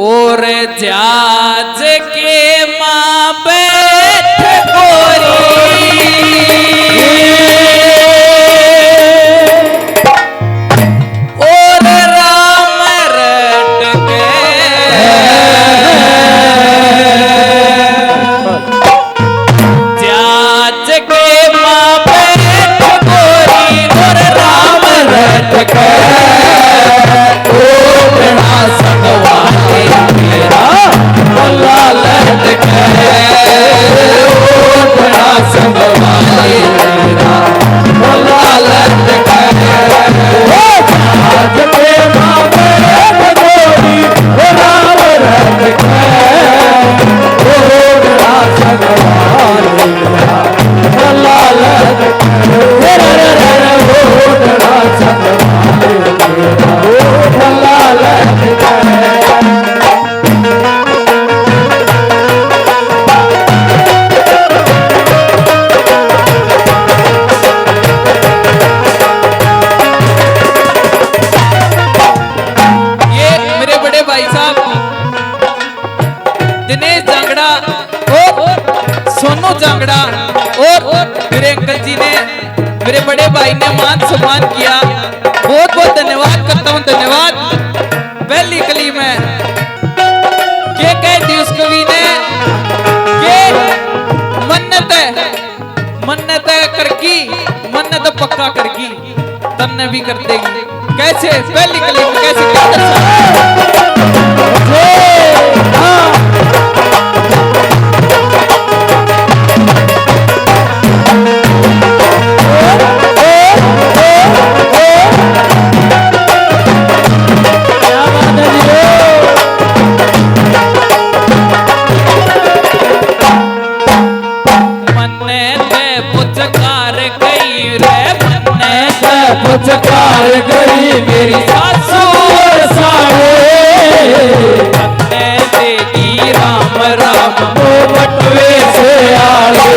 और जहाज के माँ बैठ गोरी और राम रट के जहाज के माँ बैठ गोरी और राम रट के संगवाले मेरा भला लटक ओढ़ना संगवाले मेरा भला लटक जहाज पे माँ बैठ गोरी राम रटक ओढ़ना संगवाले मेरा भला लटक ओढ़ना संगवाले मेरा भला लटक सोनू जांगड़ा और मेरे अंकल जी ने मेरे बड़े भाई ने मान सम्मान किया। बहुत बहुत धन्यवाद करता हूँ। धन्यवाद। पहली कली में क्या कह दी उस कवि ने कि मन्नत करगी मन्नत पक्का करगी तन्ने भी कर देगी। कैसे पहली कली में कैसे पुचकार गई मेरी सासू सारे देगी राम राम वो बटवे से आगे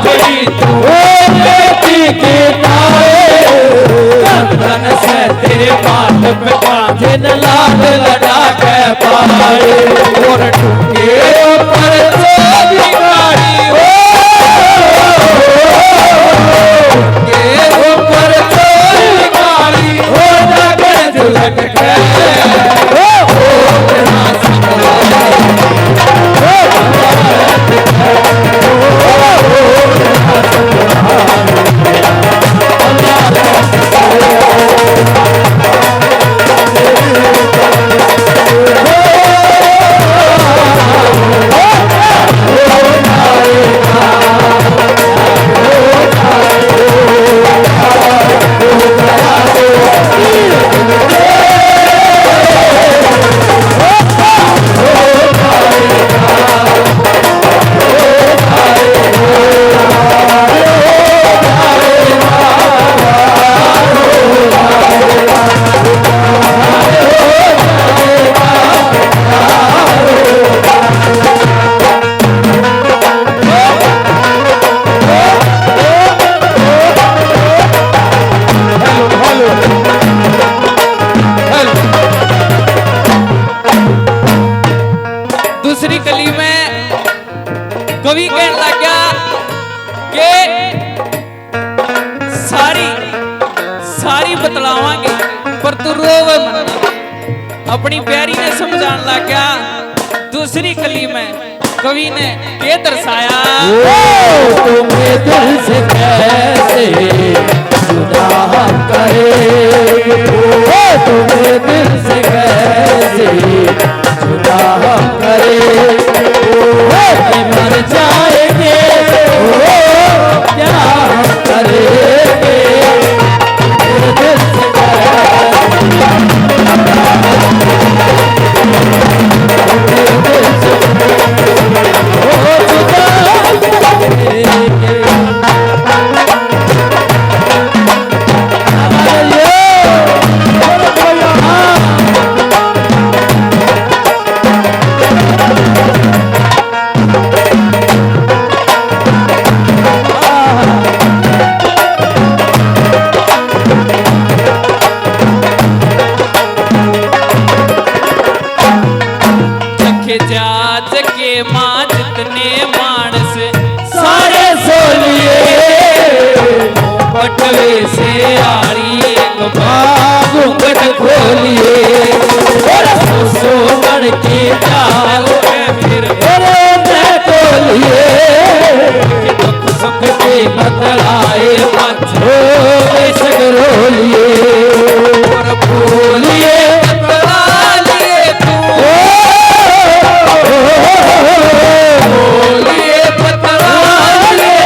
गई तू बेटी के ताए कंदन से तेरे बात पे जिन लाल लड़ा के पाए और टूके पर गाड़ी दूसरी कली में कवि कहने लगा कि सारी बतलावांगे पर तू रोवे मत। अपनी प्यारी ने समझाने लगा। दूसरी कली में कवि ने ये दर्शाया तुम्हें दिल से कैसे जुदा करे तुम्हें दिल से कैसे जुदा करे मर जाएंगे क्या करेंगे दिल से वे से आरी एक घूंघट खोलिए और सो बन के जाओ फिर मैं तोलिए दुख सुख के बतलाए हो सगरोलिए और बोलिए बतला लिए तू बोलिए बतला लिए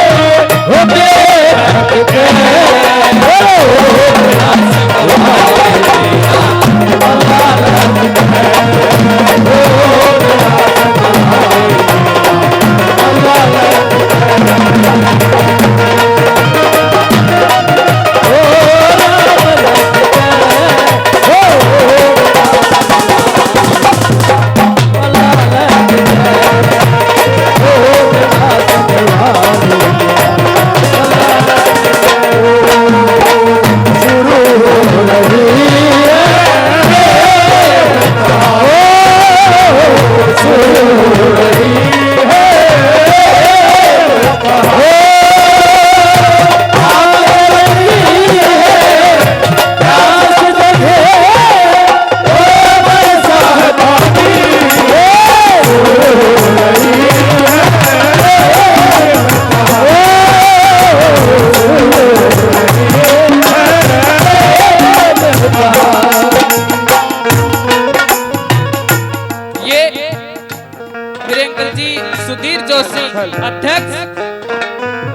सुधीर जोशी अध्यक्ष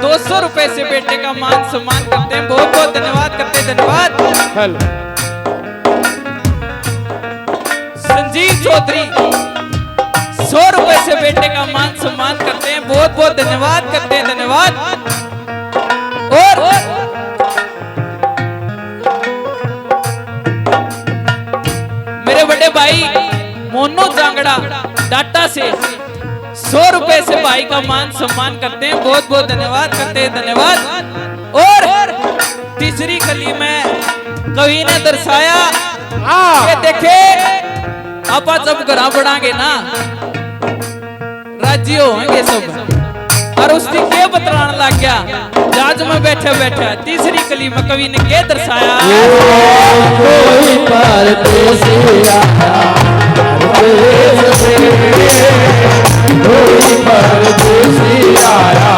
200 रुपए से बेटे का मान सम्मान करते हैं। बहुत बहुत धन्यवाद करते हैं। धन्यवाद। हेलो संजीव चौधरी 100 रुपए से बेटे का मान सम्मान करते हैं। बहुत बहुत धन्यवाद करते हैं। धन्यवाद। और मेरे बड़े भाई मोनू जांगड़ा डाटा से 100 रुपए से भाई का मान सम्मान करते हैं। बहुत बहुत धन्यवाद करते हैं। धन्यवाद। और तीसरी कली में कवि ने दर्शाया कि देखे आप जब घर बढ़ाएंगे ना राज्य होंगे सब। और उसने क्या बतलाने लग गया जहाज में बैठे बैठे तीसरी कली में कवि ने क्या दर्शाया कोई परदेसी आया कोई परदेसी आया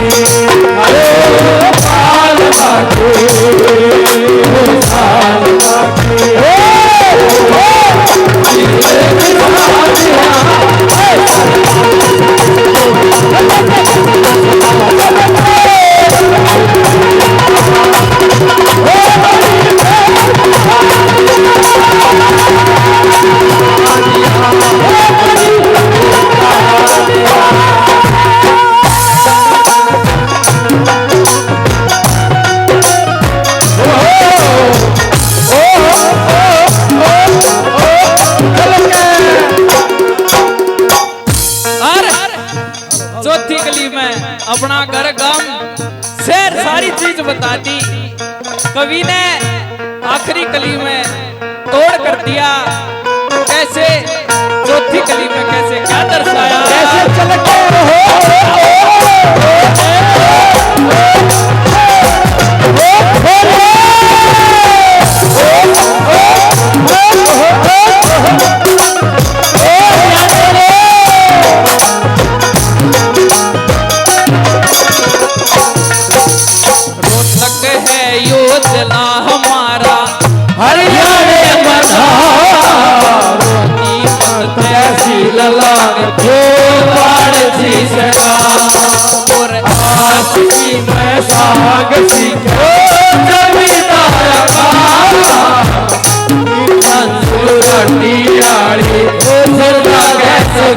Oh, सारा गांव शहर सारी चीज बता दी। कवि ने आखिरी कली में तोड़ कर दिया, कैसे चौथी कली में कैसे क्या दर्शाया, कैसे चलते रहो रोहतक है योजना हमारा हरियाणे बना तहसील लाग बाढ़ जी सगा और आशिकी में साग सीखो जमींदार का रटी आड़ी सुरगा कैसे